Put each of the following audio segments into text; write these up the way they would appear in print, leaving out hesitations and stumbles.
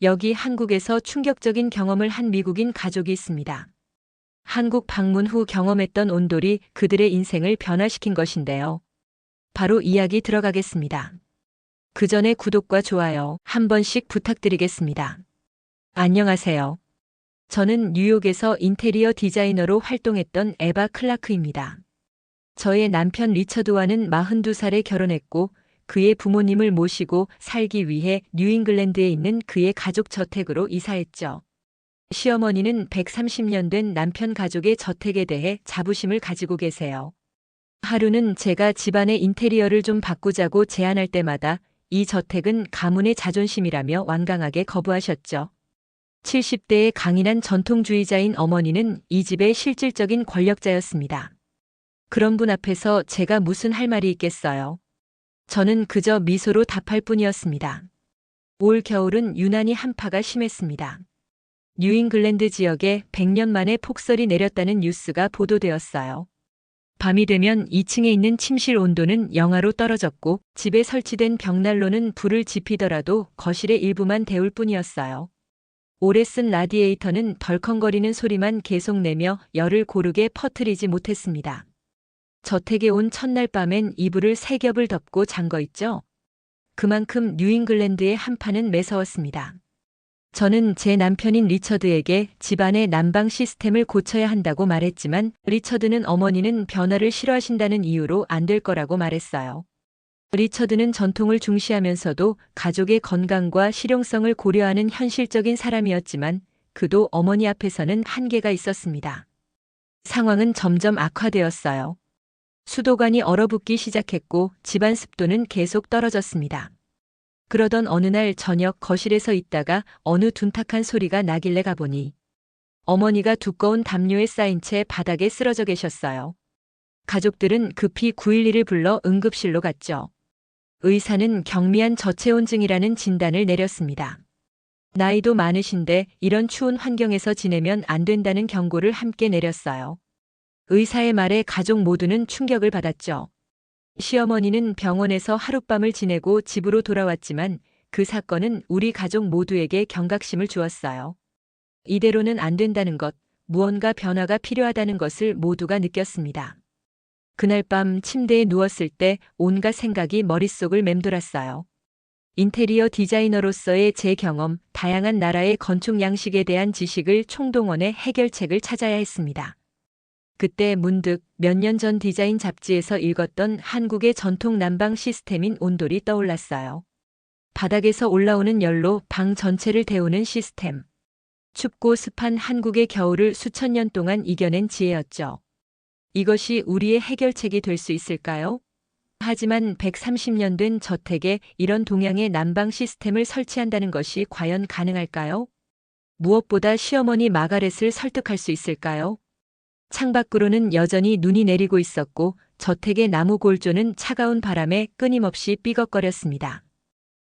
여기 한국에서 충격적인 경험을 한 미국인 가족이 있습니다. 한국 방문 후 경험했던 온돌이 그들의 인생을 변화시킨 것인데요. 바로 이야기 들어가겠습니다. 그 전에 구독과 좋아요 한 번씩 부탁드리겠습니다. 안녕하세요. 저는 뉴욕에서 인테리어 디자이너로 활동했던 에바 클라크입니다. 저의 남편 리처드와는 42살에 결혼했고 그의 부모님을 모시고 살기 위해 뉴잉글랜드에 있는 그의 가족 저택으로 이사했죠. 시어머니는 130년 된 남편 가족의 저택에 대해 자부심을 가지고 계세요. 하루는 제가 집안의 인테리어를 좀 바꾸자고 제안할 때마다 이 저택은 가문의 자존심이라며 완강하게 거부하셨죠. 70대의 강인한 전통주의자인 어머니는 이 집의 실질적인 권력자였습니다. 그런 분 앞에서 제가 무슨 할 말이 있겠어요. 저는 그저 미소로 답할 뿐이었습니다. 올 겨울은 유난히 한파가 심했습니다. 뉴잉글랜드 지역에 100년 만에 폭설이 내렸다는 뉴스가 보도되었어요. 밤이 되면 2층에 있는 침실 온도는 영하로 떨어졌고 집에 설치된 벽난로는 불을 지피더라도 거실의 일부만 데울 뿐이었어요. 오래 쓴 라디에이터는 덜컹거리는 소리만 계속 내며 열을 고르게 퍼뜨리지 못했습니다. 저택에 온 첫날 밤엔 이불을 3겹을 덮고 잔 거 있죠? 그만큼 뉴잉글랜드의 한파는 매서웠습니다. 저는 제 남편인 리처드에게 집안의 난방 시스템을 고쳐야 한다고 말했지만 리처드는 어머니는 변화를 싫어하신다는 이유로 안 될 거라고 말했어요. 리처드는 전통을 중시하면서도 가족의 건강과 실용성을 고려하는 현실적인 사람이었지만 그도 어머니 앞에서는 한계가 있었습니다. 상황은 점점 악화되었어요. 수도관이 얼어붙기 시작했고 집안 습도는 계속 떨어졌습니다. 그러던 어느 날 저녁 거실에서 있다가 어느 둔탁한 소리가 나길래 가보니 어머니가 두꺼운 담요에 쌓인 채 바닥에 쓰러져 계셨어요. 가족들은 급히 911을 불러 응급실로 갔죠. 의사는 경미한 저체온증이라는 진단을 내렸습니다. 나이도 많으신데 이런 추운 환경에서 지내면 안 된다는 경고를 함께 내렸어요. 의사의 말에 가족 모두는 충격을 받았죠. 시어머니는 병원에서 하룻밤을 지내고 집으로 돌아왔지만 그 사건은 우리 가족 모두에게 경각심을 주었어요. 이대로는 안 된다는 것, 무언가 변화가 필요하다는 것을 모두가 느꼈습니다. 그날 밤 침대에 누웠을 때 온갖 생각이 머릿속을 맴돌았어요. 인테리어 디자이너로서의 제 경험, 다양한 나라의 건축 양식에 대한 지식을 총동원해 해결책을 찾아야 했습니다. 그때 문득 몇 년 전 디자인 잡지에서 읽었던 한국의 전통 난방 시스템인 온돌이 떠올랐어요. 바닥에서 올라오는 열로 방 전체를 데우는 시스템. 춥고 습한 한국의 겨울을 수천 년 동안 이겨낸 지혜였죠. 이것이 우리의 해결책이 될 수 있을까요? 하지만 130년 된 저택에 이런 동양의 난방 시스템을 설치한다는 것이 과연 가능할까요? 무엇보다 시어머니 마가렛을 설득할 수 있을까요? 창밖으로는 여전히 눈이 내리고 있었고 저택의 나무 골조는 차가운 바람에 끊임없이 삐걱거렸습니다.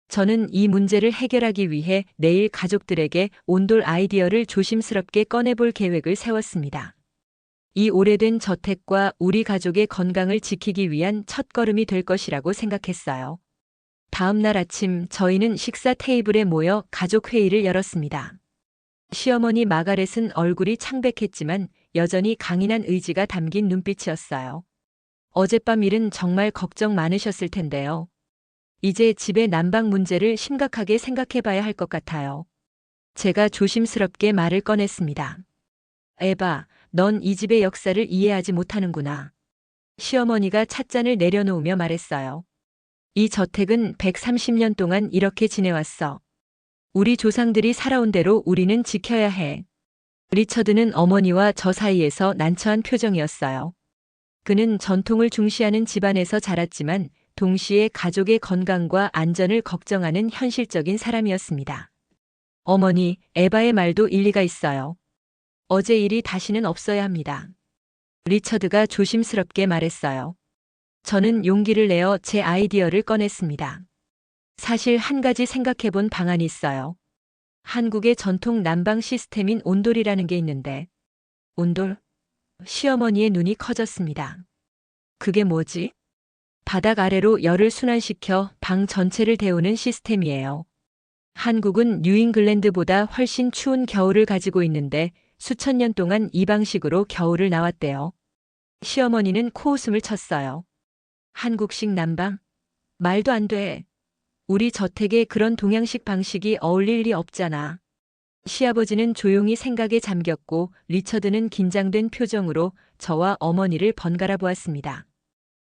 저는 이 문제를 해결하기 위해 내일 가족들에게 온돌 아이디어를 조심스럽게 꺼내볼 계획을 세웠습니다. 이 오래된 저택과 우리 가족의 건강을 지키기 위한 첫걸음이 될 것이라고 생각했어요. 다음 날 아침 저희는 식사 테이블에 모여 가족 회의를 열었습니다. 시어머니 마가렛은 얼굴이 창백했지만 여전히 강인한 의지가 담긴 눈빛이었어요. 어젯밤 일은 정말 걱정 많으셨을 텐데요. 이제 집의 난방 문제를 심각하게 생각해 봐야 할 것 같아요. 제가 조심스럽게 말을 꺼냈습니다. 에바, 넌 이 집의 역사를 이해하지 못하는구나. 시어머니가 찻잔을 내려놓으며 말했어요. 이 저택은 130년 동안 이렇게 지내왔어. 우리 조상들이 살아온 대로 우리는 지켜야 해. 리처드는 어머니와 저 사이에서 난처한 표정이었어요. 그는 전통을 중시하는 집안에서 자랐지만 동시에 가족의 건강과 안전을 걱정하는 현실적인 사람이었습니다. 어머니, 에바의 말도 일리가 있어요. 어제 일이 다시는 없어야 합니다. 리처드가 조심스럽게 말했어요. 저는 용기를 내어 제 아이디어를 꺼냈습니다. 사실 한 가지 생각해본 방안이 있어요. 한국의 전통 난방 시스템인 온돌이라는 게 있는데. 온돌? 시어머니의 눈이 커졌습니다. 그게 뭐지? 바닥 아래로 열을 순환시켜 방 전체를 데우는 시스템이에요. 한국은 뉴잉글랜드보다 훨씬 추운 겨울을 가지고 있는데 수천 년 동안 이 방식으로 겨울을 나왔대요. 시어머니는 코웃음을 쳤어요. 한국식 난방? 말도 안 돼. 우리 저택에 그런 동양식 방식이 어울릴 리 없잖아. 시아버지는 조용히 생각에 잠겼고 리처드는 긴장된 표정으로 저와 어머니를 번갈아 보았습니다.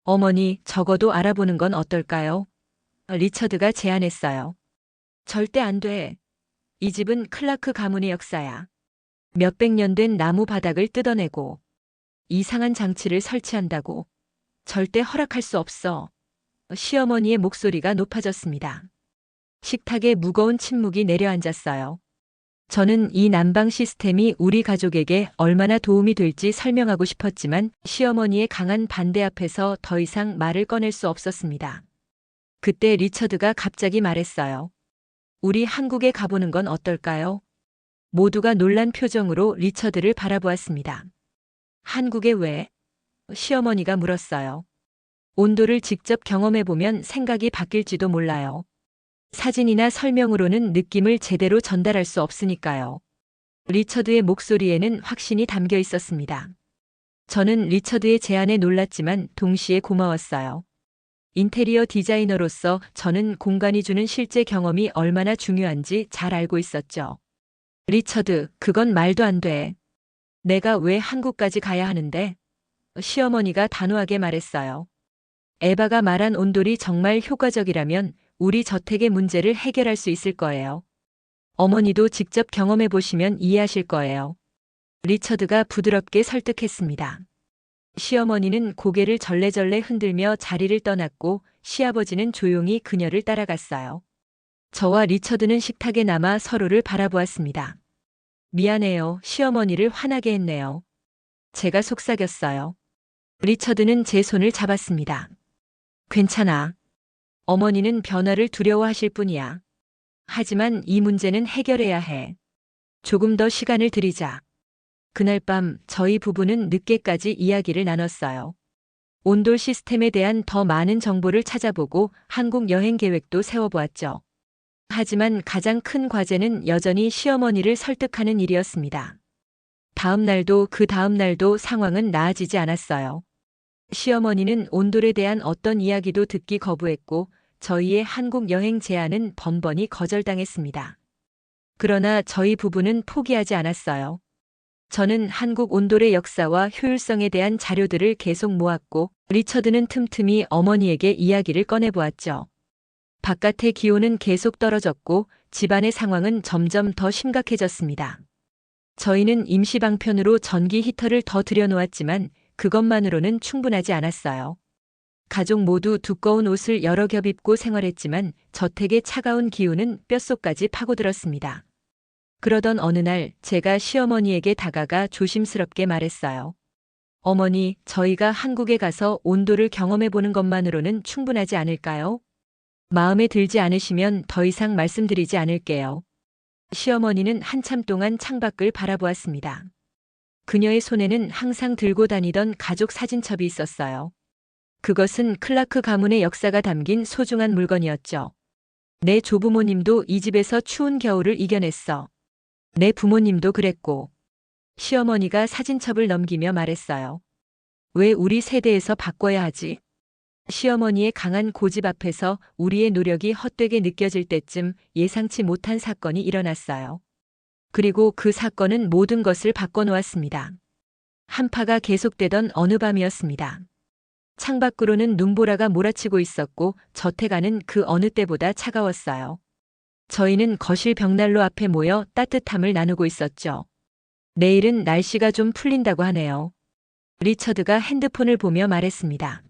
어머니, 적어도 알아보는 건 어떨까요? 리처드가 제안했어요. 절대 안 돼. 이 집은 클라크 가문의 역사야. 몇백 년 된 나무 바닥을 뜯어내고 이상한 장치를 설치한다고. 절대 허락할 수 없어. 시어머니의 목소리가 높아졌습니다. 식탁에 무거운 침묵이 내려앉았어요. 저는 이 난방 시스템이 우리 가족에게 얼마나 도움이 될지 설명하고 싶었지만 시어머니의 강한 반대 앞에서 더 이상 말을 꺼낼 수 없었습니다. 그때 리처드가 갑자기 말했어요. 우리 한국에 가보는 건 어떨까요? 모두가 놀란 표정으로 리처드를 바라보았습니다. 한국에 왜? 시어머니가 물었어요. 온도를 직접 경험해보면 생각이 바뀔지도 몰라요. 사진이나 설명으로는 느낌을 제대로 전달할 수 없으니까요. 리처드의 목소리에는 확신이 담겨 있었습니다. 저는 리처드의 제안에 놀랐지만 동시에 고마웠어요. 인테리어 디자이너로서 저는 공간이 주는 실제 경험이 얼마나 중요한지 잘 알고 있었죠. 리처드, 그건 말도 안 돼. 내가 왜 한국까지 가야 하는데? 시어머니가 단호하게 말했어요. 에바가 말한 온돌이 정말 효과적이라면 우리 저택의 문제를 해결할 수 있을 거예요. 어머니도 직접 경험해 보시면 이해하실 거예요. 리처드가 부드럽게 설득했습니다. 시어머니는 고개를 절레절레 흔들며 자리를 떠났고 시아버지는 조용히 그녀를 따라갔어요. 저와 리처드는 식탁에 남아 서로를 바라보았습니다. 미안해요. 시어머니를 화나게 했네요. 제가 속삭였어요. 리처드는 제 손을 잡았습니다. 괜찮아. 어머니는 변화를 두려워하실 뿐이야. 하지만 이 문제는 해결해야 해. 조금 더 시간을 들이자. 그날 밤 저희 부부는 늦게까지 이야기를 나눴어요. 온돌 시스템에 대한 더 많은 정보를 찾아보고 한국 여행 계획도 세워보았죠. 하지만 가장 큰 과제는 여전히 시어머니를 설득하는 일이었습니다. 다음 날도 그 다음 날도 상황은 나아지지 않았어요. 시어머니는 온돌에 대한 어떤 이야기도 듣기 거부했고 저희의 한국 여행 제안은 번번이 거절당했습니다. 그러나 저희 부부는 포기하지 않았어요. 저는 한국 온돌의 역사와 효율성에 대한 자료들을 계속 모았고 리처드는 틈틈이 어머니에게 이야기를 꺼내보았죠. 바깥의 기온은 계속 떨어졌고 집안의 상황은 점점 더 심각해졌습니다. 저희는 임시 방편으로 전기 히터를 더 들여놓았지만 그것만으로는 충분하지 않았어요. 가족 모두 두꺼운 옷을 여러 겹 입고 생활했지만 저택의 차가운 기운은 뼛속까지 파고들었습니다. 그러던 어느 날 제가 시어머니에게 다가가 조심스럽게 말했어요. 어머니, 저희가 한국에 가서 온도를 경험해보는 것만으로는 충분하지 않을까요? 마음에 들지 않으시면 더 이상 말씀드리지 않을게요. 시어머니는 한참 동안 창밖을 바라보았습니다. 그녀의 손에는 항상 들고 다니던 가족 사진첩이 있었어요. 그것은 클라크 가문의 역사가 담긴 소중한 물건이었죠. 내 조부모님도 이 집에서 추운 겨울을 이겨냈어. 내 부모님도 그랬고. 시어머니가 사진첩을 넘기며 말했어요. 왜 우리 세대에서 바꿔야 하지? 시어머니의 강한 고집 앞에서 우리의 노력이 헛되게 느껴질 때쯤 예상치 못한 사건이 일어났어요. 그리고 그 사건은 모든 것을 바꿔놓았습니다. 한파가 계속되던 어느 밤이었습니다. 창밖으로는 눈보라가 몰아치고 있었고 저택 안은 그 어느 때보다 차가웠어요. 저희는 거실 벽난로 앞에 모여 따뜻함을 나누고 있었죠. 내일은 날씨가 좀 풀린다고 하네요. 리처드가 핸드폰을 보며 말했습니다.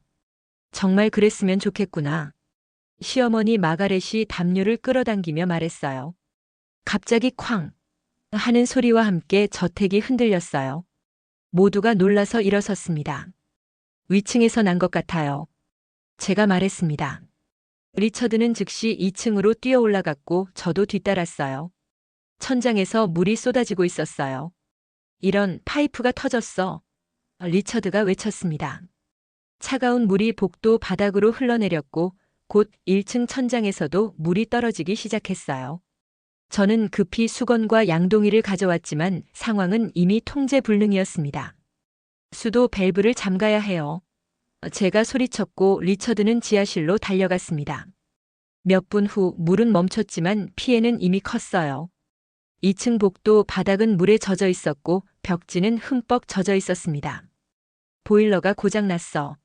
정말 그랬으면 좋겠구나. 시어머니 마가렛이 담요를 끌어당기며 말했어요. 갑자기 쾅 하는 소리와 함께 저택이 흔들렸어요. 모두가 놀라서 일어섰습니다. 위층에서 난 것 같아요. 제가 말했습니다. 리처드는 즉시 2층으로 뛰어 올라갔고 저도 뒤따랐어요. 천장에서 물이 쏟아지고 있었어요. 이런, 파이프가 터졌어. 리처드가 외쳤습니다. 차가운 물이 복도 바닥으로 흘러내렸고 곧 1층 천장에서도 물이 떨어지기 시작했어요. 저는 급히 수건과 양동이를 가져왔지만 상황은 이미 통제 불능이었습니다. 수도 밸브를 잠가야 해요. 제가 소리쳤고 리처드는 지하실로 달려갔습니다. 몇 분 후 물은 멈췄지만 피해는 이미 컸어요. 2층 복도 바닥은 물에 젖어 있었고 벽지는 흠뻑 젖어 있었습니다. 보일러가 고장났어.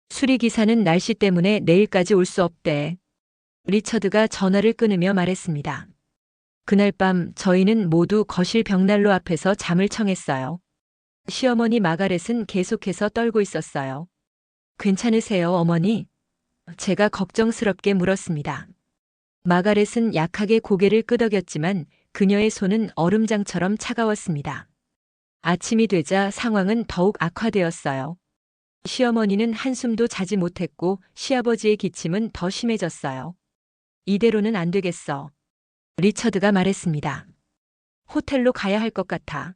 수리기사는 날씨 때문에 내일까지 올 수 없대. 리처드가 전화를 끊으며 말했습니다. 그날 밤 저희는 모두 거실 벽난로 앞에서 잠을 청했어요. 시어머니 마가렛은 계속해서 떨고 있었어요. 괜찮으세요, 어머니? 제가 걱정스럽게 물었습니다. 마가렛은 약하게 고개를 끄덕였지만 그녀의 손은 얼음장처럼 차가웠습니다. 아침이 되자 상황은 더욱 악화되었어요. 시어머니는 한숨도 자지 못했고 시아버지의 기침은 더 심해졌어요. 이대로는 안 되겠어. 리처드가 말했습니다. 호텔로 가야 할 것 같아.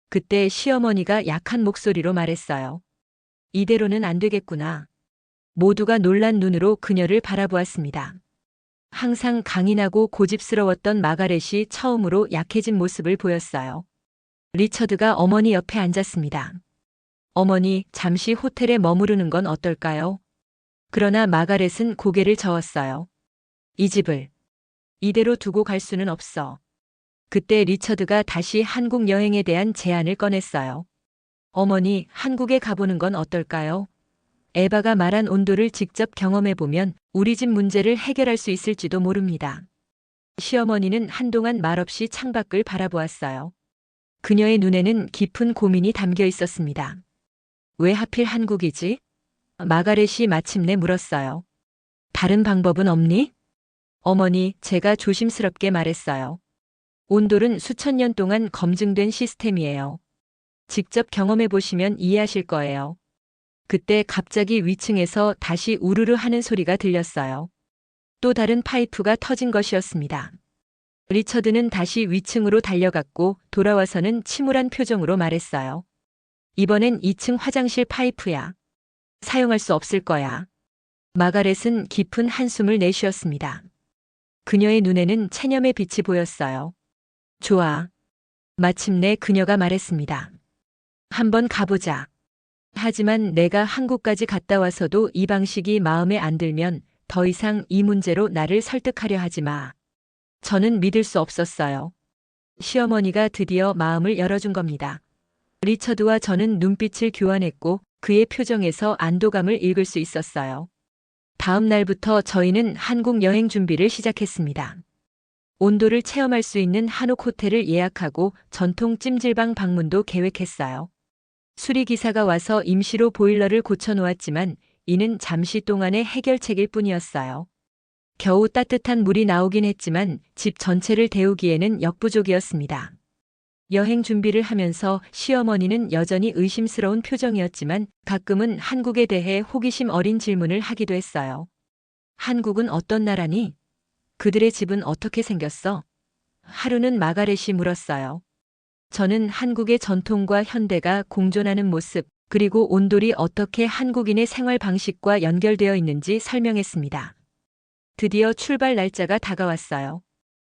그때 시어머니가 약한 목소리로 말했어요. 이대로는 안 되겠구나. 모두가 놀란 눈으로 그녀를 바라보았습니다. 항상 강인하고 고집스러웠던 마가렛이 처음으로 약해진 모습을 보였어요. 리처드가 어머니 옆에 앉았습니다. 어머니, 잠시 호텔에 머무르는 건 어떨까요? 그러나 마가렛은 고개를 저었어요. 이 집을 이대로 두고 갈 수는 없어. 그때 리처드가 다시 한국 여행에 대한 제안을 꺼냈어요. 어머니, 한국에 가보는 건 어떨까요? 에바가 말한 온도를 직접 경험해보면 우리 집 문제를 해결할 수 있을지도 모릅니다. 시어머니는 한동안 말없이 창밖을 바라보았어요. 그녀의 눈에는 깊은 고민이 담겨 있었습니다. 왜 하필 한국이지? 마가렛이 마침내 물었어요. 다른 방법은 없니? 어머니, 제가 조심스럽게 말했어요. 온돌은 수천 년 동안 검증된 시스템이에요. 직접 경험해 보시면 이해하실 거예요. 그때 갑자기 위층에서 다시 우르르 하는 소리가 들렸어요. 또 다른 파이프가 터진 것이었습니다. 리처드는 다시 위층으로 달려갔고 돌아와서는 침울한 표정으로 말했어요. 이번엔 2층 화장실 파이프야. 사용할 수 없을 거야. 마가렛은 깊은 한숨을 내쉬었습니다. 그녀의 눈에는 체념의 빛이 보였어요. 좋아. 마침내 그녀가 말했습니다. 한번 가보자. 하지만 내가 한국까지 갔다 와서도 이 방식이 마음에 안 들면 더 이상 이 문제로 나를 설득하려 하지 마. 저는 믿을 수 없었어요. 시어머니가 드디어 마음을 열어준 겁니다. 리처드와 저는 눈빛을 교환했고 그의 표정에서 안도감을 읽을 수 있었어요. 다음 날부터 저희는 한국 여행 준비를 시작했습니다. 온도를 체험할 수 있는 한옥 호텔을 예약하고 전통 찜질방 방문도 계획했어요. 수리기사가 와서 임시로 보일러를 고쳐놓았지만 이는 잠시 동안의 해결책일 뿐이었어요. 겨우 따뜻한 물이 나오긴 했지만 집 전체를 데우기에는 역부족이었습니다. 여행 준비를 하면서 시어머니는 여전히 의심스러운 표정이었지만 가끔은 한국에 대해 호기심 어린 질문을 하기도 했어요. 한국은 어떤 나라니? 그들의 집은 어떻게 생겼어? 하루는 마가렛이 물었어요. 저는 한국의 전통과 현대가 공존하는 모습, 그리고 온돌이 어떻게 한국인의 생활 방식과 연결되어 있는지 설명했습니다. 드디어 출발 날짜가 다가왔어요.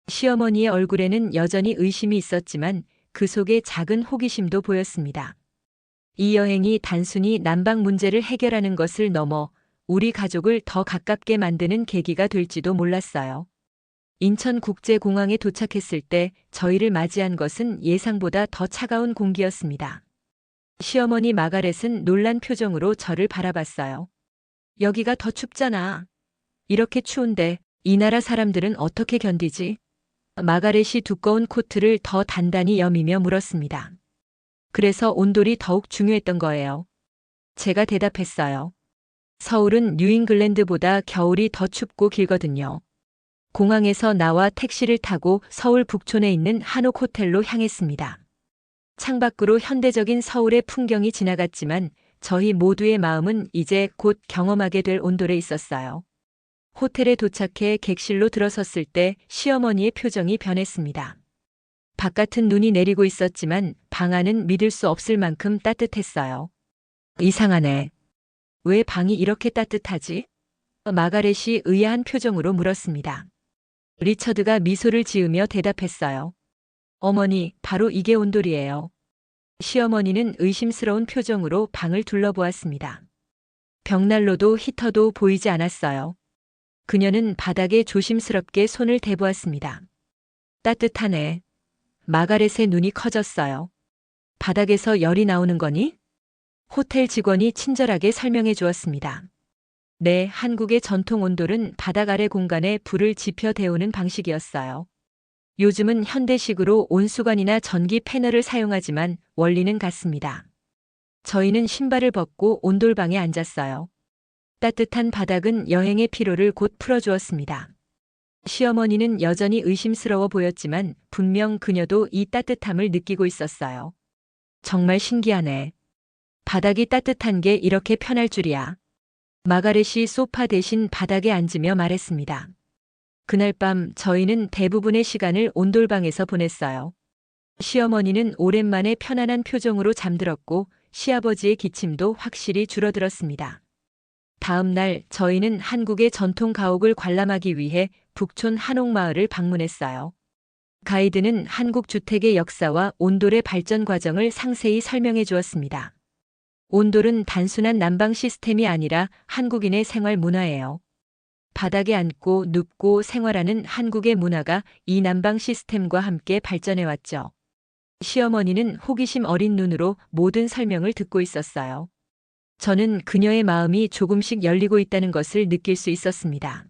시어머니의 얼굴에는 여전히 의심이 있었지만 그 속에 작은 호기심도 보였습니다. 이 여행이 단순히 난방 문제를 해결하는 것을 넘어 우리 가족을 더 가깝게 만드는 계기가 될지도 몰랐어요. 인천국제공항에 도착했을 때 저희를 맞이한 것은 예상보다 더 차가운 공기였습니다. 시어머니 마가렛은 놀란 표정으로 저를 바라봤어요. 여기가 더 춥잖아. 이렇게 추운데 이 나라 사람들은 어떻게 견디지? 마가렛이 두꺼운 코트를 더 단단히 여미며 물었습니다. 그래서 온돌이 더욱 중요했던 거예요. 제가 대답했어요. 서울은 뉴잉글랜드보다 겨울이 더 춥고 길거든요. 공항에서 나와 택시를 타고 서울 북촌에 있는 한옥 호텔로 향했습니다. 창밖으로 현대적인 서울의 풍경이 지나갔지만 저희 모두의 마음은 이제 곧 경험하게 될 온돌에 있었어요. 호텔에 도착해 객실로 들어섰을 때 시어머니의 표정이 변했습니다. 바깥은 눈이 내리고 있었지만 방 안은 믿을 수 없을 만큼 따뜻했어요. 이상하네. 왜 방이 이렇게 따뜻하지? 마가렛이 의아한 표정으로 물었습니다. 리처드가 미소를 지으며 대답했어요. 어머니, 바로 이게 온돌이에요. 시어머니는 의심스러운 표정으로 방을 둘러보았습니다. 벽난로도 히터도 보이지 않았어요. 그녀는 바닥에 조심스럽게 손을 대보았습니다. 따뜻하네. 마가렛의 눈이 커졌어요. 바닥에서 열이 나오는 거니? 호텔 직원이 친절하게 설명해 주었습니다. 네, 한국의 전통 온돌은 바닥 아래 공간에 불을 지펴 데우는 방식이었어요. 요즘은 현대식으로 온수관이나 전기 패널을 사용하지만 원리는 같습니다. 저희는 신발을 벗고 온돌방에 앉았어요. 따뜻한 바닥은 여행의 피로를 곧 풀어주었습니다. 시어머니는 여전히 의심스러워 보였지만 분명 그녀도 이 따뜻함을 느끼고 있었어요. 정말 신기하네. 바닥이 따뜻한 게 이렇게 편할 줄이야. 마가렛이 소파 대신 바닥에 앉으며 말했습니다. 그날 밤 저희는 대부분의 시간을 온돌방에서 보냈어요. 시어머니는 오랜만에 편안한 표정으로 잠들었고 시아버지의 기침도 확실히 줄어들었습니다. 다음 날 저희는 한국의 전통 가옥을 관람하기 위해 북촌 한옥마을을 방문했어요. 가이드는 한국 주택의 역사와 온돌의 발전 과정을 상세히 설명해 주었습니다. 온돌은 단순한 난방 시스템이 아니라 한국인의 생활 문화예요. 바닥에 앉고 눕고 생활하는 한국의 문화가 이 난방 시스템과 함께 발전해왔죠. 시어머니는 호기심 어린 눈으로 모든 설명을 듣고 있었어요. 저는 그녀의 마음이 조금씩 열리고 있다는 것을 느낄 수 있었습니다.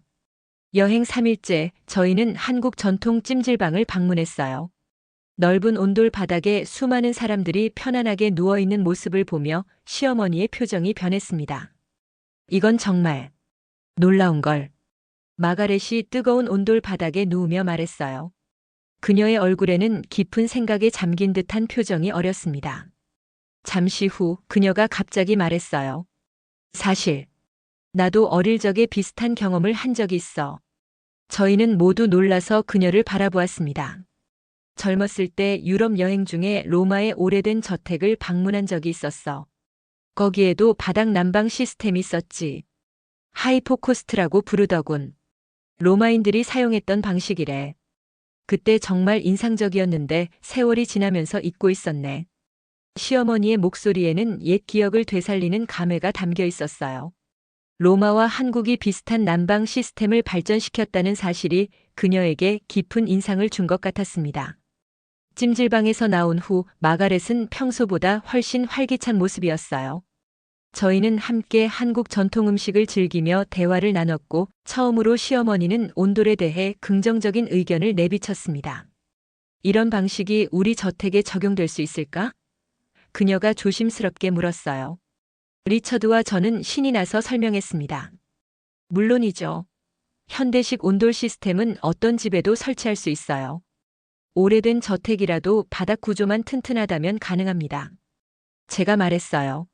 여행 3일째 저희는 한국 전통 찜질방을 방문했어요. 넓은 온돌 바닥에 수많은 사람들이 편안하게 누워있는 모습을 보며 시어머니의 표정이 변했습니다. 이건 정말 놀라운 걸. 마가렛이 뜨거운 온돌 바닥에 누우며 말했어요. 그녀의 얼굴에는 깊은 생각에 잠긴 듯한 표정이 어렸습니다. 잠시 후 그녀가 갑자기 말했어요. 사실 나도 어릴 적에 비슷한 경험을 한 적이 있어. 저희는 모두 놀라서 그녀를 바라보았습니다. 젊었을 때 유럽 여행 중에 로마의 오래된 저택을 방문한 적이 있었어. 거기에도 바닥 난방 시스템이 있었지. 하이포코스트라고 부르더군. 로마인들이 사용했던 방식이래. 그때 정말 인상적이었는데 세월이 지나면서 잊고 있었네. 시어머니의 목소리에는 옛 기억을 되살리는 감회가 담겨 있었어요. 로마와 한국이 비슷한 난방 시스템을 발전시켰다는 사실이 그녀에게 깊은 인상을 준 것 같았습니다. 찜질방에서 나온 후 마가렛은 평소보다 훨씬 활기찬 모습이었어요. 저희는 함께 한국 전통 음식을 즐기며 대화를 나눴고 처음으로 시어머니는 온돌에 대해 긍정적인 의견을 내비쳤습니다. 이런 방식이 우리 저택에 적용될 수 있을까? 그녀가 조심스럽게 물었어요. 리처드와 저는 신이 나서 설명했습니다. 물론이죠. 현대식 온돌 시스템은 어떤 집에도 설치할 수 있어요. 오래된 저택이라도 바닥 구조만 튼튼하다면 가능합니다. 제가 말했어요.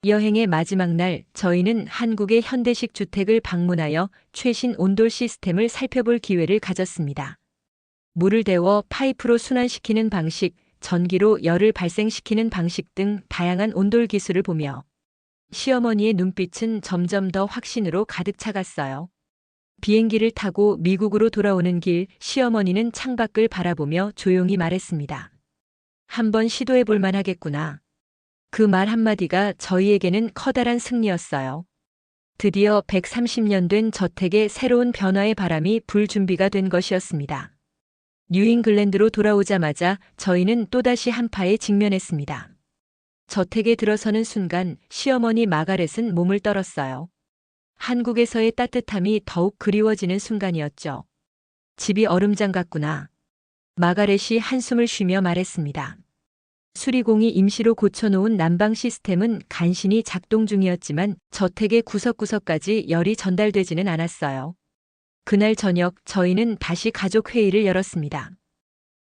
여행의 마지막 날 저희는 한국의 현대식 주택을 방문하여 최신 온돌 시스템을 살펴볼 기회를 가졌습니다. 물을 데워 파이프로 순환시키는 방식, 전기로 열을 발생시키는 방식 등 다양한 온돌 기술을 보며 시어머니의 눈빛은 점점 더 확신으로 가득 차갔어요. 비행기를 타고 미국으로 돌아오는 길 시어머니는 창밖을 바라보며 조용히 말했습니다. 한번 시도해 볼 만하겠구나. 그 말 한마디가 저희에게는 커다란 승리였어요. 드디어 130년 된 저택에 새로운 변화의 바람이 불 준비가 된 것이었습니다. 뉴잉글랜드로 돌아오자마자 저희는 또다시 한파에 직면했습니다. 저택에 들어서는 순간 시어머니 마가렛은 몸을 떨었어요. 한국에서의 따뜻함이 더욱 그리워지는 순간이었죠. 집이 얼음장 같구나. 마가렛이 한숨을 쉬며 말했습니다. 수리공이 임시로 고쳐놓은 난방 시스템은 간신히 작동 중이었지만 저택의 구석구석까지 열이 전달되지는 않았어요. 그날 저녁 저희는 다시 가족 회의를 열었습니다.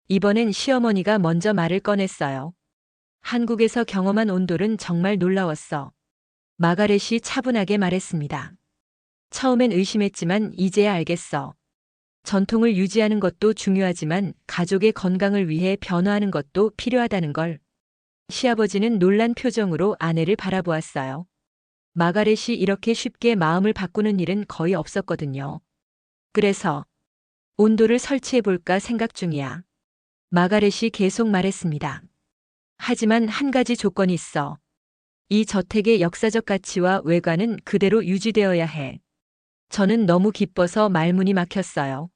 이번엔 시어머니가 먼저 말을 꺼냈어요. 한국에서 경험한 온돌은 정말 놀라웠어. 마가렛이 차분하게 말했습니다. 처음엔 의심했지만 이제야 알겠어. 전통을 유지하는 것도 중요하지만 가족의 건강을 위해 변화하는 것도 필요하다는 걸. 시아버지는 놀란 표정으로 아내를 바라보았어요. 마가렛이 이렇게 쉽게 마음을 바꾸는 일은 거의 없었거든요. 그래서 온도를 설치해볼까 생각 중이야. 마가렛이 계속 말했습니다. 하지만 한 가지 조건이 있어. 이 저택의 역사적 가치와 외관은 그대로 유지되어야 해. 저는 너무 기뻐서 말문이 막혔어요.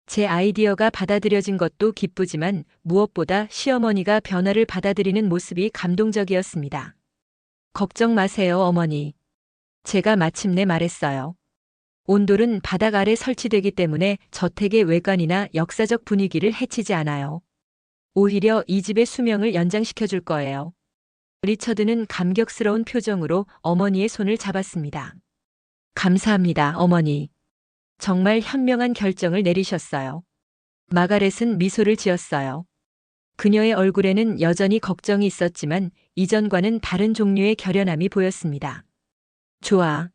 제 아이디어가 받아들여진 것도 기쁘지만 무엇보다 시어머니가 변화를 받아들이는 모습이 감동적이었습니다. 걱정 마세요, 어머니. 제가 마침내 말했어요. 온돌은 바닥 아래 설치되기 때문에 저택의 외관이나 역사적 분위기를 해치지 않아요. 오히려 이 집의 수명을 연장시켜 줄 거예요. 리처드는 감격스러운 표정으로 어머니의 손을 잡았습니다. 감사합니다, 어머니. 정말 현명한 결정을 내리셨어요. 마가렛은 미소를 지었어요. 그녀의 얼굴에는 여전히 걱정이 있었지만 이전과는 다른 종류의 결연함이 보였습니다. 좋아.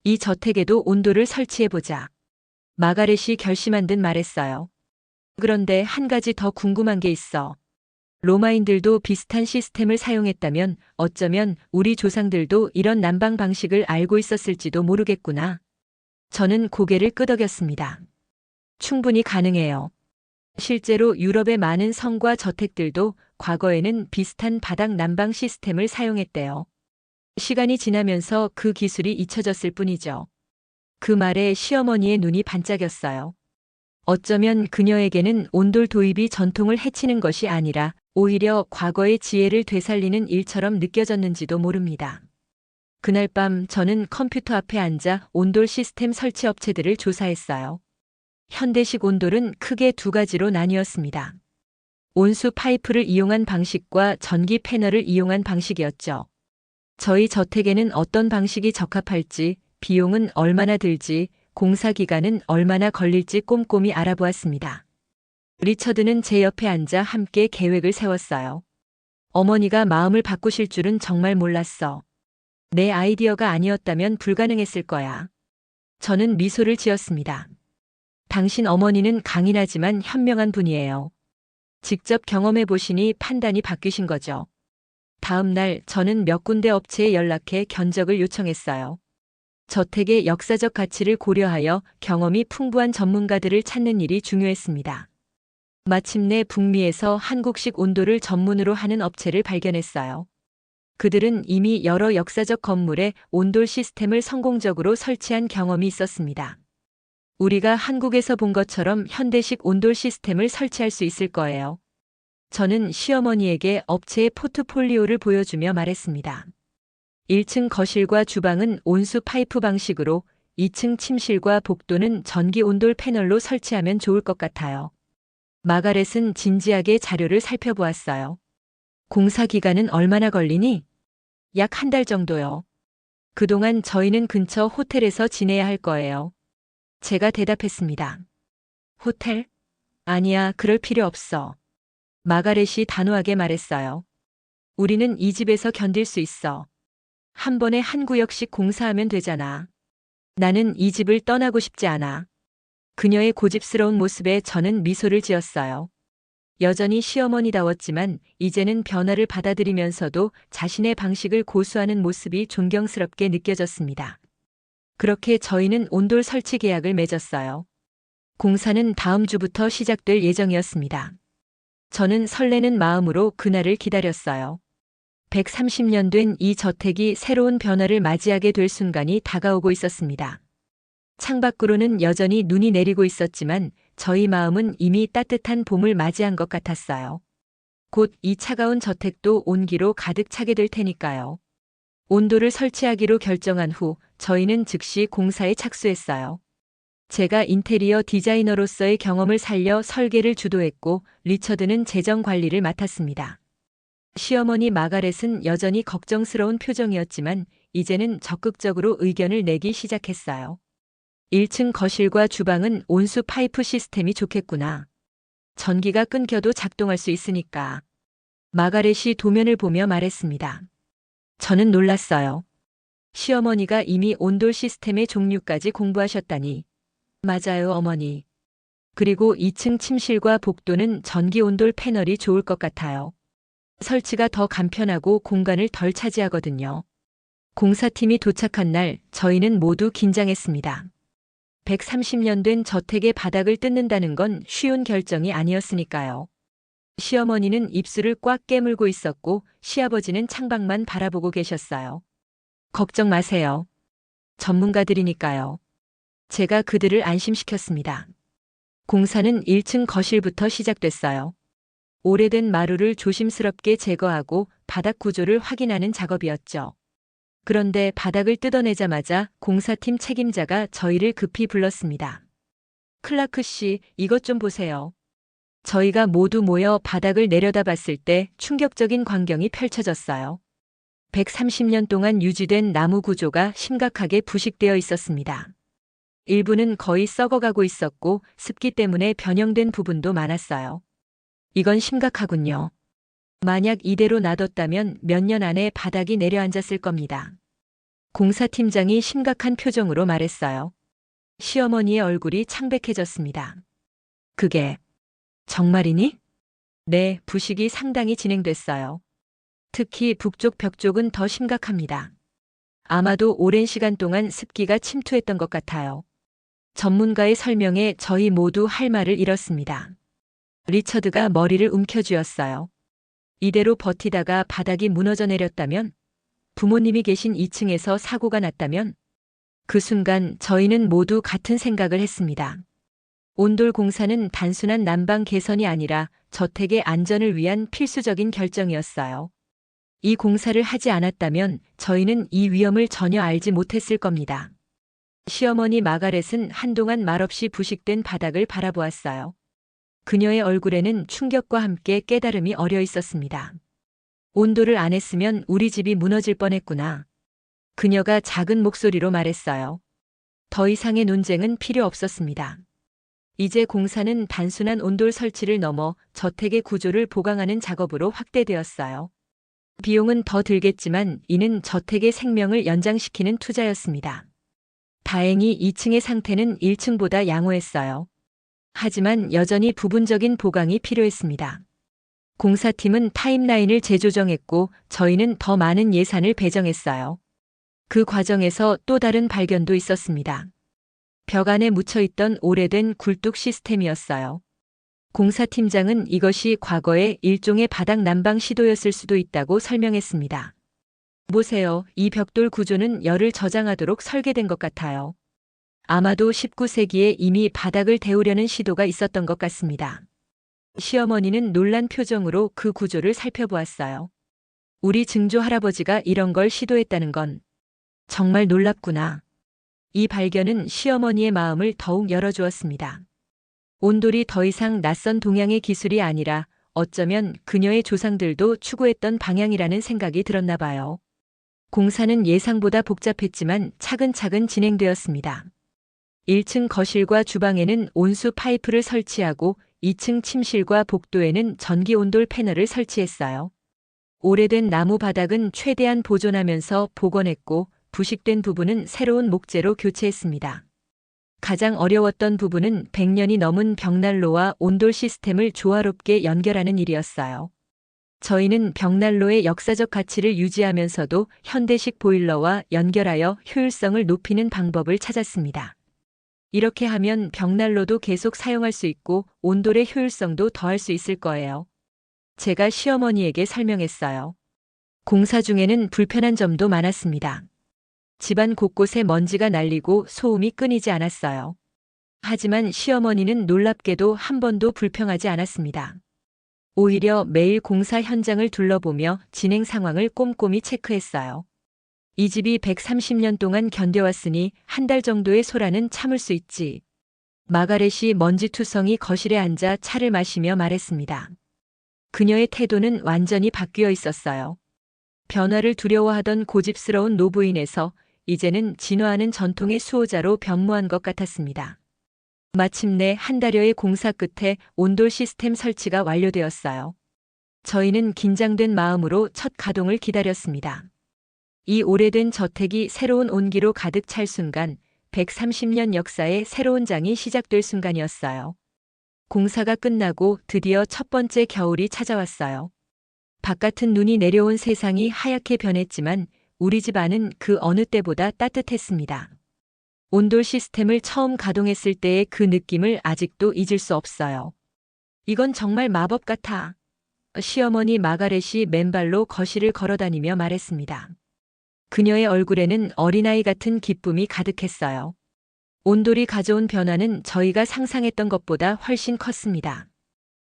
이 저택에도 온도를 설치해보자. 마가렛이 결심한 듯 말했어요. 그런데 한 가지 더 궁금한 게 있어. 로마인들도 비슷한 시스템을 사용했다면 어쩌면 우리 조상들도 이런 난방 방식을 알고 있었을지도 모르겠구나. 저는 고개를 끄덕였습니다. 충분히 가능해요. 실제로 유럽의 많은 성과 저택들도 과거에는 비슷한 바닥 난방 시스템을 사용했대요. 시간이 지나면서 그 기술이 잊혀졌을 뿐이죠. 그 말에 시어머니의 눈이 반짝였어요. 어쩌면 그녀에게는 온돌 도입이 전통을 해치는 것이 아니라 오히려 과거의 지혜를 되살리는 일처럼 느껴졌는지도 모릅니다. 그날 밤 저는 컴퓨터 앞에 앉아 온돌 시스템 설치 업체들을 조사했어요. 현대식 온돌은 크게 두 가지로 나뉘었습니다. 온수 파이프를 이용한 방식과 전기 패널을 이용한 방식이었죠. 저희 저택에는 어떤 방식이 적합할지, 비용은 얼마나 들지, 공사 기간은 얼마나 걸릴지 꼼꼼히 알아보았습니다. 리처드는 제 옆에 앉아 함께 계획을 세웠어요. 어머니가 마음을 바꾸실 줄은 정말 몰랐어. 내 아이디어가 아니었다면 불가능했을 거야. 저는 미소를 지었습니다. 당신 어머니는 강인하지만 현명한 분이에요. 직접 경험해 보시니 판단이 바뀌신 거죠. 다음 날 저는 몇 군데 업체에 연락해 견적을 요청했어요. 저택의 역사적 가치를 고려하여 경험이 풍부한 전문가들을 찾는 일이 중요했습니다. 마침내 북미에서 한국식 온돌을 전문으로 하는 업체를 발견했어요. 그들은 이미 여러 역사적 건물에 온돌 시스템을 성공적으로 설치한 경험이 있었습니다. 우리가 한국에서 본 것처럼 현대식 온돌 시스템을 설치할 수 있을 거예요. 저는 시어머니에게 업체의 포트폴리오를 보여주며 말했습니다. 1층 거실과 주방은 온수 파이프 방식으로 2층 침실과 복도는 전기 온돌 패널로 설치하면 좋을 것 같아요. 마가렛은 진지하게 자료를 살펴보았어요. 공사 기간은 얼마나 걸리니? 약 한 달 정도요. 그동안 저희는 근처 호텔에서 지내야 할 거예요. 제가 대답했습니다. 호텔? 아니야, 그럴 필요 없어. 마가렛이 단호하게 말했어요. 우리는 이 집에서 견딜 수 있어. 한 번에 한 구역씩 공사하면 되잖아. 나는 이 집을 떠나고 싶지 않아. 그녀의 고집스러운 모습에 저는 미소를 지었어요. 여전히 시어머니다웠지만 이제는 변화를 받아들이면서도 자신의 방식을 고수하는 모습이 존경스럽게 느껴졌습니다. 그렇게 저희는 온돌 설치 계약을 맺었어요. 공사는 다음 주부터 시작될 예정이었습니다. 저는 설레는 마음으로 그날을 기다렸어요. 130년 된 이 저택이 새로운 변화를 맞이하게 될 순간이 다가오고 있었습니다. 창밖으로는 여전히 눈이 내리고 있었지만 저희 마음은 이미 따뜻한 봄을 맞이한 것 같았어요. 곧 이 차가운 저택도 온기로 가득 차게 될 테니까요. 온돌을 설치하기로 결정한 후 저희는 즉시 공사에 착수했어요. 제가 인테리어 디자이너로서의 경험을 살려 설계를 주도했고 리처드는 재정 관리를 맡았습니다. 시어머니 마가렛은 여전히 걱정스러운 표정이었지만 이제는 적극적으로 의견을 내기 시작했어요. 1층 거실과 주방은 온수 파이프 시스템이 좋겠구나. 전기가 끊겨도 작동할 수 있으니까. 마가렛이 도면을 보며 말했습니다. 저는 놀랐어요. 시어머니가 이미 온돌 시스템의 종류까지 공부하셨다니. 맞아요, 어머니. 그리고 2층 침실과 복도는 전기 온돌 패널이 좋을 것 같아요. 설치가 더 간편하고 공간을 덜 차지하거든요. 공사팀이 도착한 날 저희는 모두 긴장했습니다. 130년 된 저택의 바닥을 뜯는다는 건 쉬운 결정이 아니었으니까요. 시어머니는 입술을 꽉 깨물고 있었고 시아버지는 창밖만 바라보고 계셨어요. 걱정 마세요. 전문가들이니까요. 제가 그들을 안심시켰습니다. 공사는 1층 거실부터 시작됐어요. 오래된 마루를 조심스럽게 제거하고 바닥 구조를 확인하는 작업이었죠. 그런데 바닥을 뜯어내자마자 공사팀 책임자가 저희를 급히 불렀습니다. 클라크 씨, 이것 좀 보세요. 저희가 모두 모여 바닥을 내려다봤을 때 충격적인 광경이 펼쳐졌어요. 130년 동안 유지된 나무 구조가 심각하게 부식되어 있었습니다. 일부는 거의 썩어가고 있었고 습기 때문에 변형된 부분도 많았어요. 이건 심각하군요. 만약 이대로 놔뒀다면 몇 년 안에 바닥이 내려앉았을 겁니다. 공사팀장이 심각한 표정으로 말했어요. 시어머니의 얼굴이 창백해졌습니다. 그게 정말이니? 네, 부식이 상당히 진행됐어요. 특히 북쪽 벽 쪽은 더 심각합니다. 아마도 오랜 시간 동안 습기가 침투했던 것 같아요. 전문가의 설명에 저희 모두 할 말을 잃었습니다. 리처드가 머리를 움켜쥐었어요. 이대로 버티다가 바닥이 무너져 내렸다면, 부모님이 계신 2층에서 사고가 났다면, 그 순간 저희는 모두 같은 생각을 했습니다. 온돌 공사는 단순한 난방 개선이 아니라 저택의 안전을 위한 필수적인 결정이었어요. 이 공사를 하지 않았다면 저희는 이 위험을 전혀 알지 못했을 겁니다. 시어머니 마가렛은 한동안 말없이 부식된 바닥을 바라보았어요. 그녀의 얼굴에는 충격과 함께 깨달음이 어려 있었습니다. 온도를 안 했으면 우리 집이 무너질 뻔했구나. 그녀가 작은 목소리로 말했어요. 더 이상의 논쟁은 필요 없었습니다. 이제 공사는 단순한 온돌 설치를 넘어 저택의 구조를 보강하는 작업으로 확대되었어요. 비용은 더 들겠지만 이는 저택의 생명을 연장시키는 투자였습니다. 다행히 2층의 상태는 1층보다 양호했어요. 하지만 여전히 부분적인 보강이 필요했습니다. 공사팀은 타임라인을 재조정했고 저희는 더 많은 예산을 배정했어요. 그 과정에서 또 다른 발견도 있었습니다. 벽 안에 묻혀있던 오래된 굴뚝 시스템이었어요. 공사팀장은 이것이 과거의 일종의 바닥 난방 시도였을 수도 있다고 설명했습니다. 보세요, 이 벽돌 구조는 열을 저장하도록 설계된 것 같아요. 아마도 19세기에 이미 바닥을 데우려는 시도가 있었던 것 같습니다. 시어머니는 놀란 표정으로 그 구조를 살펴보았어요. 우리 증조 할아버지가 이런 걸 시도했다는 건 정말 놀랍구나. 이 발견은 시어머니의 마음을 더욱 열어주었습니다. 온돌이 더 이상 낯선 동양의 기술이 아니라 어쩌면 그녀의 조상들도 추구했던 방향이라는 생각이 들었나 봐요. 공사는 예상보다 복잡했지만 차근차근 진행되었습니다. 1층 거실과 주방에는 온수 파이프를 설치하고 2층 침실과 복도에는 전기 온돌 패널을 설치했어요. 오래된 나무 바닥은 최대한 보존하면서 복원했고 부식된 부분은 새로운 목재로 교체했습니다. 가장 어려웠던 부분은 100년이 넘은 벽난로와 온돌 시스템을 조화롭게 연결하는 일이었어요. 저희는 벽난로의 역사적 가치를 유지하면서도 현대식 보일러와 연결하여 효율성을 높이는 방법을 찾았습니다. 이렇게 하면 벽난로도 계속 사용할 수 있고 온돌의 효율성도 더할 수 있을 거예요. 제가 시어머니에게 설명했어요. 공사 중에는 불편한 점도 많았습니다. 집안 곳곳에 먼지가 날리고 소음이 끊이지 않았어요. 하지만 시어머니는 놀랍게도 한 번도 불평하지 않았습니다. 오히려 매일 공사 현장을 둘러보며 진행 상황을 꼼꼼히 체크했어요. 이 집이 130년 동안 견뎌왔으니 한 달 정도의 소란은 참을 수 있지. 마가렛이 먼지투성이 거실에 앉아 차를 마시며 말했습니다. 그녀의 태도는 완전히 바뀌어 있었어요. 변화를 두려워하던 고집스러운 노부인에서 이제는 진화하는 전통의 수호자로 변모한 것 같았습니다. 마침내 한 달여의 공사 끝에 온돌 시스템 설치가 완료되었어요. 저희는 긴장된 마음으로 첫 가동을 기다렸습니다. 이 오래된 저택이 새로운 온기로 가득 찰 순간 130년 역사의 새로운 장이 시작될 순간이었어요. 공사가 끝나고 드디어 첫 번째 겨울이 찾아왔어요. 바깥은 눈이 내려온 세상이 하얗게 변했지만 우리 집 안은 그 어느 때보다 따뜻했습니다. 온돌 시스템을 처음 가동했을 때의 그 느낌을 아직도 잊을 수 없어요. 이건 정말 마법 같아. 시어머니 마가렛이 맨발로 거실을 걸어다니며 말했습니다. 그녀의 얼굴에는 어린아이 같은 기쁨이 가득했어요. 온돌이 가져온 변화는 저희가 상상했던 것보다 훨씬 컸습니다.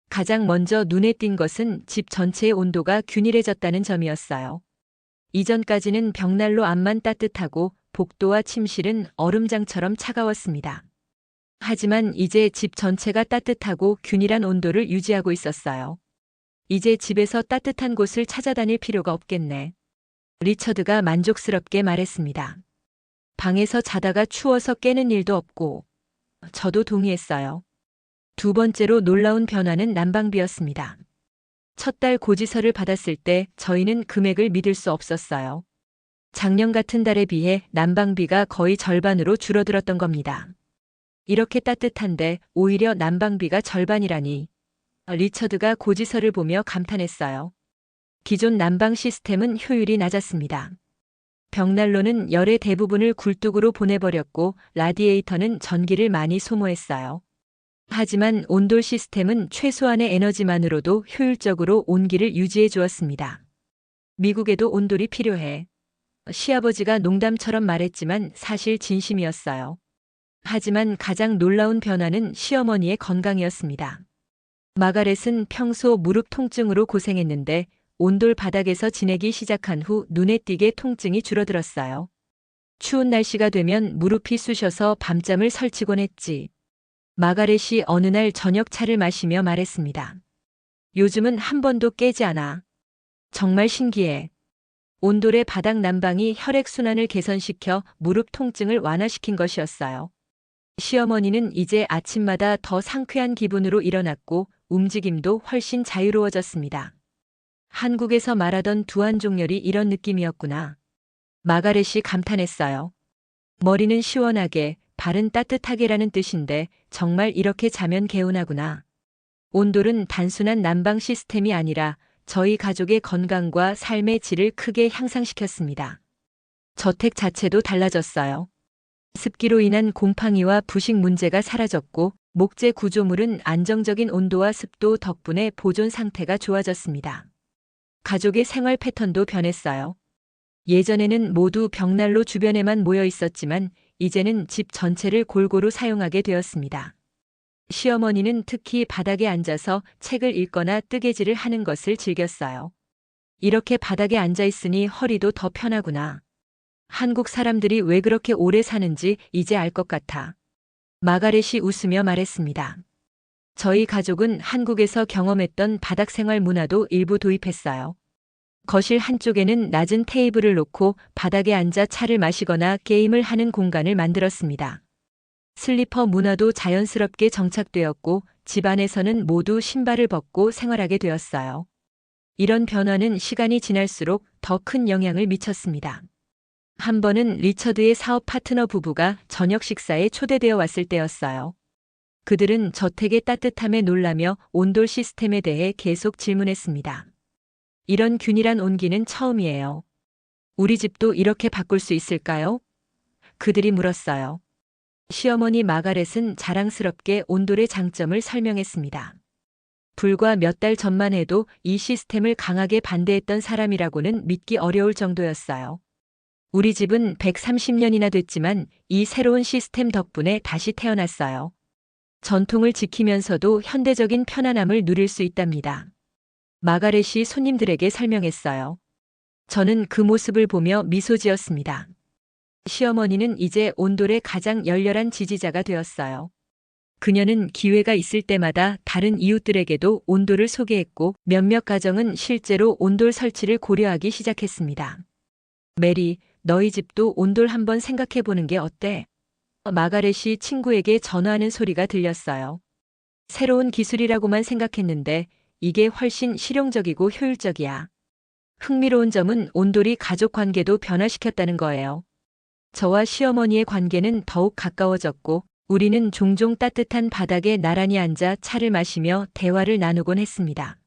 가장 먼저 눈에 띈 것은 집 전체의 온도가 균일해졌다는 점이었어요. 이전까지는 벽난로 앞만 따뜻하고 복도와 침실은 얼음장처럼 차가웠습니다. 하지만 이제 집 전체가 따뜻하고 균일한 온도를 유지하고 있었어요. 이제 집에서 따뜻한 곳을 찾아다닐 필요가 없겠네. 리처드가 만족스럽게 말했습니다. 방에서 자다가 추워서 깨는 일도 없고, 저도 동의했어요. 두 번째로 놀라운 변화는 난방비였습니다. 첫 달 고지서를 받았을 때 저희는 금액을 믿을 수 없었어요. 작년 같은 달에 비해 난방비가 거의 절반으로 줄어들었던 겁니다. 이렇게 따뜻한데 오히려 난방비가 절반이라니. 리처드가 고지서를 보며 감탄했어요. 기존 난방 시스템은 효율이 낮았습니다. 벽난로는 열의 대부분을 굴뚝으로 보내버렸고 라디에이터는 전기를 많이 소모했어요. 하지만 온돌 시스템은 최소한의 에너지만으로도 효율적으로 온기를 유지해 주었습니다. 미국에도 온돌이 필요해. 시아버지가 농담처럼 말했지만 사실 진심이었어요. 하지만 가장 놀라운 변화는 시어머니의 건강이었습니다. 마가렛은 평소 무릎 통증으로 고생했는데 온돌 바닥에서 지내기 시작한 후 눈에 띄게 통증이 줄어들었어요. 추운 날씨가 되면 무릎이 쑤셔서 밤잠을 설치곤 했지. 마가렛이 어느 날 저녁 차를 마시며 말했습니다. 요즘은 한 번도 깨지 않아. 정말 신기해. 온돌의 바닥 난방이 혈액순환을 개선시켜 무릎 통증을 완화시킨 것이었어요. 시어머니는 이제 아침마다 더 상쾌한 기분으로 일어났고 움직임도 훨씬 자유로워졌습니다. 한국에서 말하던 두한종렬이 이런 느낌이었구나. 마가렛이 감탄했어요. 머리는 시원하게, 발은 따뜻하게라는 뜻인데 정말 이렇게 자면 개운하구나. 온돌은 단순한 난방 시스템이 아니라 저희 가족의 건강과 삶의 질을 크게 향상시켰습니다. 저택 자체도 달라졌어요. 습기로 인한 곰팡이와 부식 문제가 사라졌고 목재 구조물은 안정적인 온도와 습도 덕분에 보존 상태가 좋아졌습니다. 가족의 생활 패턴도 변했어요. 예전에는 모두 벽난로 주변에만 모여 있었지만 이제는 집 전체를 골고루 사용하게 되었습니다. 시어머니는 특히 바닥에 앉아서 책을 읽거나 뜨개질을 하는 것을 즐겼어요. 이렇게 바닥에 앉아 있으니 허리도 더 편하구나. 한국 사람들이 왜 그렇게 오래 사는지 이제 알 것 같아. 마가렛이 웃으며 말했습니다. 저희 가족은 한국에서 경험했던 바닥 생활 문화도 일부 도입했어요. 거실 한쪽에는 낮은 테이블을 놓고 바닥에 앉아 차를 마시거나 게임을 하는 공간을 만들었습니다. 슬리퍼 문화도 자연스럽게 정착되었고 집안에서는 모두 신발을 벗고 생활하게 되었어요. 이런 변화는 시간이 지날수록 더 큰 영향을 미쳤습니다. 한 번은 리처드의 사업 파트너 부부가 저녁 식사에 초대되어 왔을 때였어요. 그들은 저택의 따뜻함에 놀라며 온돌 시스템에 대해 계속 질문했습니다. 이런 균일한 온기는 처음이에요. 우리 집도 이렇게 바꿀 수 있을까요? 그들이 물었어요. 시어머니 마가렛은 자랑스럽게 온돌의 장점을 설명했습니다. 불과 몇 달 전만 해도 이 시스템을 강하게 반대했던 사람이라고는 믿기 어려울 정도였어요. 우리 집은 130년이나 됐지만 이 새로운 시스템 덕분에 다시 태어났어요. 전통을 지키면서도 현대적인 편안함을 누릴 수 있답니다. 마가렛이 손님들에게 설명했어요. 저는 그 모습을 보며 미소 지었습니다. 시어머니는 이제 온돌의 가장 열렬한 지지자가 되었어요. 그녀는 기회가 있을 때마다 다른 이웃들에게도 온돌을 소개했고 몇몇 가정은 실제로 온돌 설치를 고려하기 시작했습니다. 메리, 너희 집도 온돌 한번 생각해보는 게 어때? 마가렛이 친구에게 전화하는 소리가 들렸어요. 새로운 기술이라고만 생각했는데 이게 훨씬 실용적이고 효율적이야. 흥미로운 점은 온돌이 가족 관계도 변화시켰다는 거예요. 저와 시어머니의 관계는 더욱 가까워졌고 우리는 종종 따뜻한 바닥에 나란히 앉아 차를 마시며 대화를 나누곤 했습니다.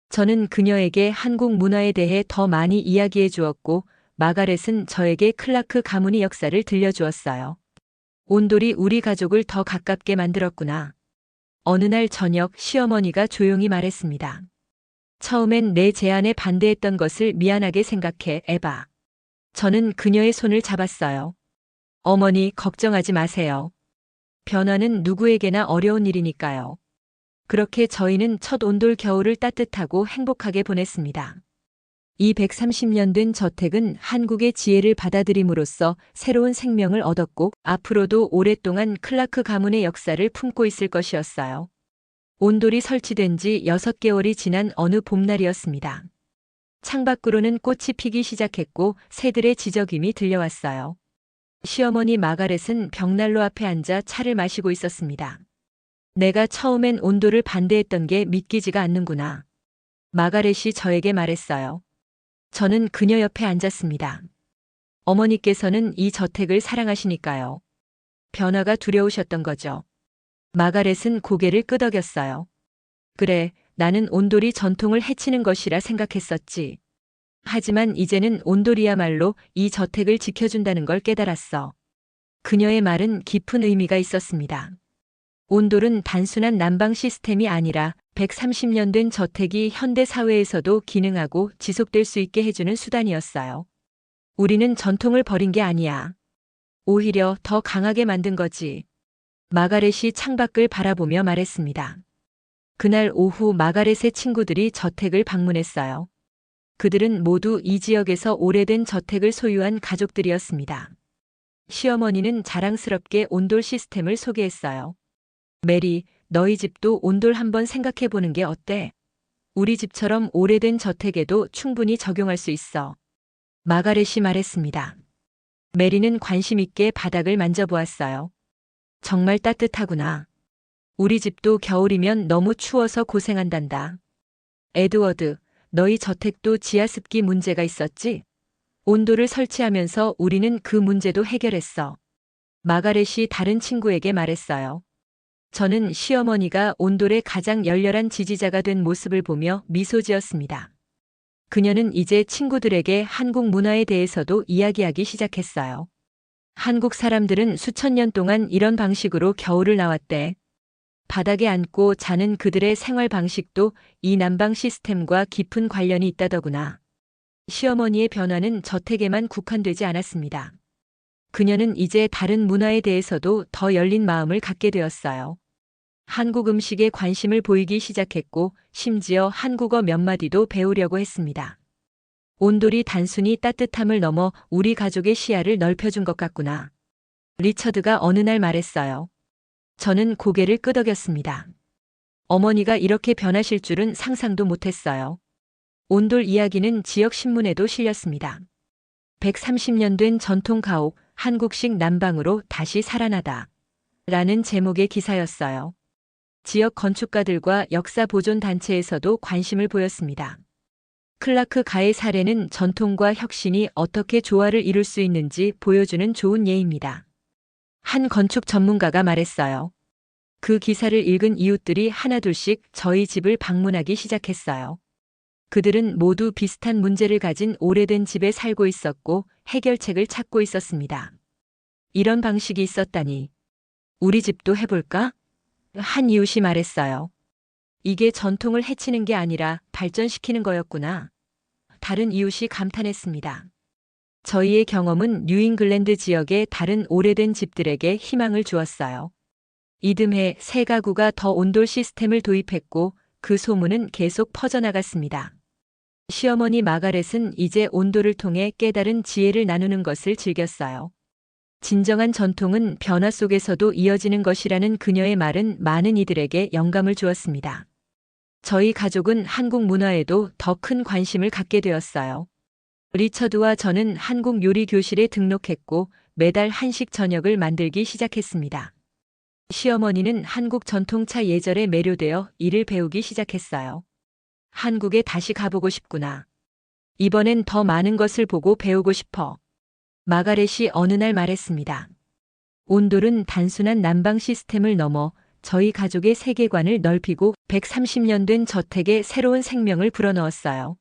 저는 그녀에게 한국 문화에 대해 더 많이 이야기해 주었고 마가렛은 저에게 클라크 가문의 역사를 들려주었어요. 온돌이 우리 가족을 더 가깝게 만들었구나. 어느 날 저녁 시어머니가 조용히 말했습니다. 처음엔 내 제안에 반대했던 것을 미안하게 생각해, 에바. 저는 그녀의 손을 잡았어요. 어머니, 걱정하지 마세요. 변화는 누구에게나 어려운 일이니까요. 그렇게 저희는 첫 온돌 겨울을 따뜻하고 행복하게 보냈습니다. 이 130년 된 저택은 한국의 지혜를 받아들임으로써 새로운 생명을 얻었고 앞으로도 오랫동안 클라크 가문의 역사를 품고 있을 것이었어요. 온돌이 설치된 지 6개월이 지난 어느 봄날이었습니다. 창밖으로는 꽃이 피기 시작했고 새들의 지저귀이 들려왔어요. 시어머니 마가렛은 벽난로 앞에 앉아 차를 마시고 있었습니다. 내가 처음엔 온돌을 반대했던 게 믿기지가 않는구나. 마가렛이 저에게 말했어요. 저는 그녀 옆에 앉았습니다. 어머니께서는 이 저택을 사랑하시니까요. 변화가 두려우셨던 거죠. 마가렛은 고개를 끄덕였어요. 그래, 나는 온돌이 전통을 해치는 것이라 생각했었지. 하지만 이제는 온돌이야말로 이 저택을 지켜준다는 걸 깨달았어. 그녀의 말은 깊은 의미가 있었습니다. 온돌은 단순한 난방 시스템이 아니라 130년 된 저택이 현대 사회에서도 기능하고 지속될 수 있게 해주는 수단이었어요. 우리는 전통을 버린 게 아니야. 오히려 더 강하게 만든 거지. 마가렛이 창밖을 바라보며 말했습니다. 그날 오후 마가렛의 친구들이 저택을 방문했어요. 그들은 모두 이 지역에서 오래된 저택을 소유한 가족들이었습니다. 시어머니는 자랑스럽게 온돌 시스템을 소개했어요. 메리, 너희 집도 온돌 한번 생각해 보는 게 어때? 우리 집처럼 오래된 저택에도 충분히 적용할 수 있어. 마가렛이 말했습니다. 메리는 관심 있게 바닥을 만져보았어요. 정말 따뜻하구나. 우리 집도 겨울이면 너무 추워서 고생한단다. 에드워드, 너희 저택도 지하습기 문제가 있었지? 온돌을 설치하면서 우리는 그 문제도 해결했어. 마가렛이 다른 친구에게 말했어요. 저는 시어머니가 온돌의 가장 열렬한 지지자가 된 모습을 보며 미소 지었습니다. 그녀는 이제 친구들에게 한국 문화에 대해서도 이야기하기 시작했어요. 한국 사람들은 수천 년 동안 이런 방식으로 겨울을 나왔대. 바닥에 앉고 자는 그들의 생활 방식도 이 난방 시스템과 깊은 관련이 있다더구나. 시어머니의 변화는 저택에만 국한되지 않았습니다. 그녀는 이제 다른 문화에 대해서도 더 열린 마음을 갖게 되었어요. 한국 음식에 관심을 보이기 시작했고 심지어 한국어 몇 마디도 배우려고 했습니다. 온돌이 단순히 따뜻함을 넘어 우리 가족의 시야를 넓혀준 것 같구나. 리처드가 어느 날 말했어요. 저는 고개를 끄덕였습니다. 어머니가 이렇게 변하실 줄은 상상도 못했어요. 온돌 이야기는 지역 신문에도 실렸습니다. 130년 된 전통 가옥, 한국식 난방으로 다시 살아나다. 라는 제목의 기사였어요. 지역 건축가들과 역사 보존 단체에서도 관심을 보였습니다. 클라크 가의 사례는 전통과 혁신이 어떻게 조화를 이룰 수 있는지 보여주는 좋은 예입니다. 한 건축 전문가가 말했어요. 그 기사를 읽은 이웃들이 하나둘씩 저희 집을 방문하기 시작했어요. 그들은 모두 비슷한 문제를 가진 오래된 집에 살고 있었고 해결책을 찾고 있었습니다. 이런 방식이 있었다니. 우리 집도 해볼까? 한 이웃이 말했어요. 이게 전통을 해치는 게 아니라 발전시키는 거였구나. 다른 이웃이 감탄했습니다. 저희의 경험은 뉴잉글랜드 지역의 다른 오래된 집들에게 희망을 주었어요. 이듬해 새 가구가 더 온돌 시스템을 도입했고 그 소문은 계속 퍼져나갔습니다. 시어머니 마가렛은 이제 온돌을 통해 깨달은 지혜를 나누는 것을 즐겼어요. 진정한 전통은 변화 속에서도 이어지는 것이라는 그녀의 말은 많은 이들에게 영감을 주었습니다. 저희 가족은 한국 문화에도 더 큰 관심을 갖게 되었어요. 리처드와 저는 한국 요리 교실에 등록했고 매달 한식 저녁을 만들기 시작했습니다. 시어머니는 한국 전통차 예절에 매료되어 이를 배우기 시작했어요. 한국에 다시 가보고 싶구나. 이번엔 더 많은 것을 보고 배우고 싶어. 마가렛이 어느 날 말했습니다. 온돌은 단순한 난방 시스템을 넘어 저희 가족의 세계관을 넓히고 130년 된 저택에 새로운 생명을 불어넣었어요.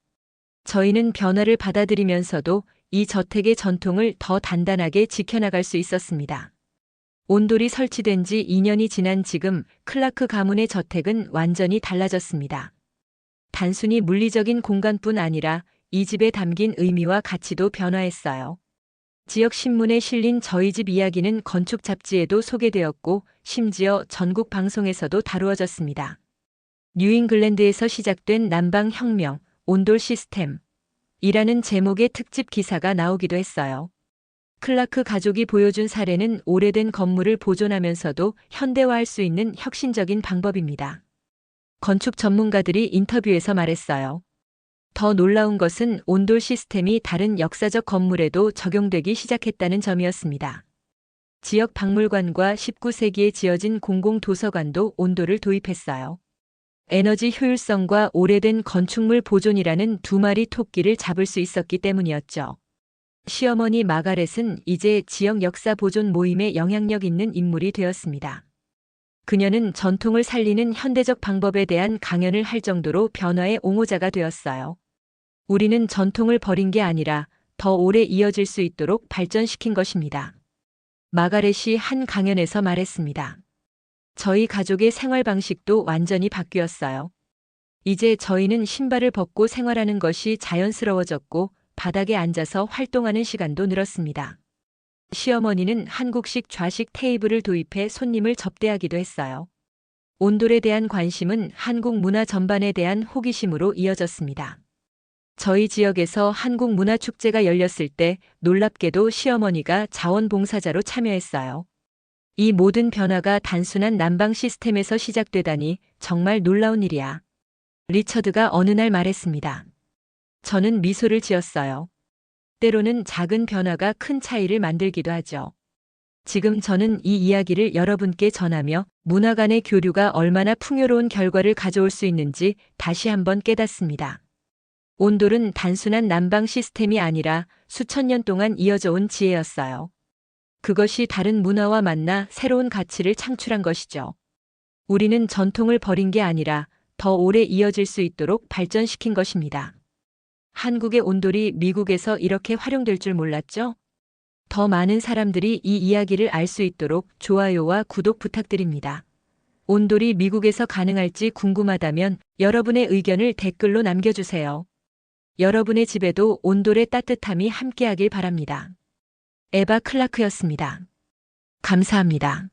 저희는 변화를 받아들이면서도 이 저택의 전통을 더 단단하게 지켜나갈 수 있었습니다. 온돌이 설치된 지 2년이 지난 지금 클라크 가문의 저택은 완전히 달라졌습니다. 단순히 물리적인 공간뿐 아니라 이 집에 담긴 의미와 가치도 변화했어요. 지역 신문에 실린 저희 집 이야기는 건축 잡지에도 소개되었고 심지어 전국 방송에서도 다루어졌습니다. 뉴잉글랜드에서 시작된 난방혁명, 온돌 시스템이라는 제목의 특집 기사가 나오기도 했어요. 클라크 가족이 보여준 사례는 오래된 건물을 보존하면서도 현대화할 수 있는 혁신적인 방법입니다. 건축 전문가들이 인터뷰에서 말했어요. 더 놀라운 것은 온돌 시스템이 다른 역사적 건물에도 적용되기 시작했다는 점이었습니다. 지역 박물관과 19세기에 지어진 공공도서관도 온돌을 도입했어요. 에너지 효율성과 오래된 건축물 보존이라는 두 마리 토끼를 잡을 수 있었기 때문이었죠. 시어머니 마가렛은 이제 지역 역사 보존 모임에 영향력 있는 인물이 되었습니다. 그녀는 전통을 살리는 현대적 방법에 대한 강연을 할 정도로 변화의 옹호자가 되었어요. 우리는 전통을 버린 게 아니라 더 오래 이어질 수 있도록 발전시킨 것입니다. 마가렛이 한 강연에서 말했습니다. 저희 가족의 생활 방식도 완전히 바뀌었어요. 이제 저희는 신발을 벗고 생활하는 것이 자연스러워졌고 바닥에 앉아서 활동하는 시간도 늘었습니다. 시어머니는 한국식 좌식 테이블을 도입해 손님을 접대하기도 했어요. 온돌에 대한 관심은 한국 문화 전반에 대한 호기심으로 이어졌습니다. 저희 지역에서 한국 문화 축제가 열렸을 때 놀랍게도 시어머니가 자원봉사자로 참여했어요. 이 모든 변화가 단순한 난방 시스템에서 시작되다니 정말 놀라운 일이야. 리처드가 어느 날 말했습니다. 저는 미소를 지었어요. 때로는 작은 변화가 큰 차이를 만들기도 하죠. 지금 저는 이 이야기를 여러분께 전하며 문화 간의 교류가 얼마나 풍요로운 결과를 가져올 수 있는지 다시 한번 깨닫습니다. 온돌은 단순한 난방 시스템이 아니라 수천 년 동안 이어져 온 지혜였어요. 그것이 다른 문화와 만나 새로운 가치를 창출한 것이죠. 우리는 전통을 버린 게 아니라 더 오래 이어질 수 있도록 발전시킨 것입니다. 한국의 온돌이 미국에서 이렇게 활용될 줄 몰랐죠? 더 많은 사람들이 이 이야기를 알 수 있도록 좋아요와 구독 부탁드립니다. 온돌이 미국에서 가능할지 궁금하다면 여러분의 의견을 댓글로 남겨주세요. 여러분의 집에도 온돌의 따뜻함이 함께하길 바랍니다. 에바 클라크였습니다. 감사합니다.